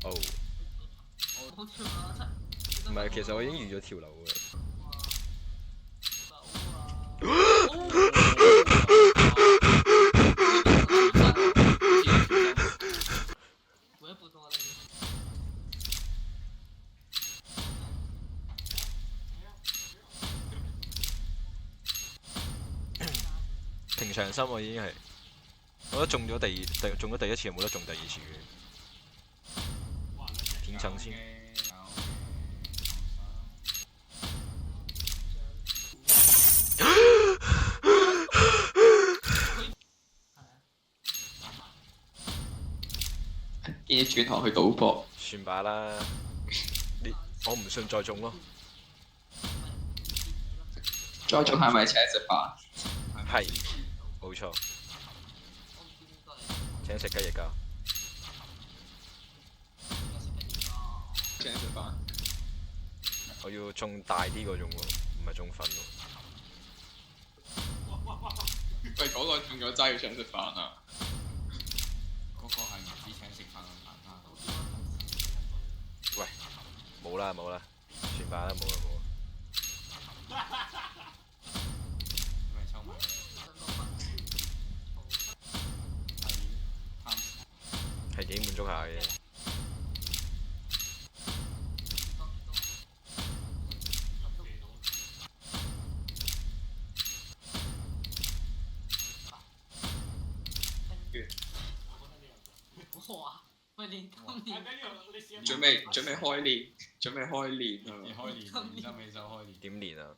哦，唔係，其實我已經預咗跳樓嘅。平常心我已經係，我覺得中咗第一次冇得中第二次嘅。片層先。建議轉行去賭博。算罷啦，我唔信再中咯。再中係咪請食飯？係，冇錯。請食雞翼㗎。請食飯。我要中大啲嗰種喎，唔係中粉喎。喂，嗰個中咗齋要請食飯啊！嗰個係唔止請食飯咁簡單。喂，冇啦冇啦，算罷啦冇啦冇啦。咪收埋。係幾滿足下嘅。準備開練，準備開練啊！開練，而家未就開練。點練啊？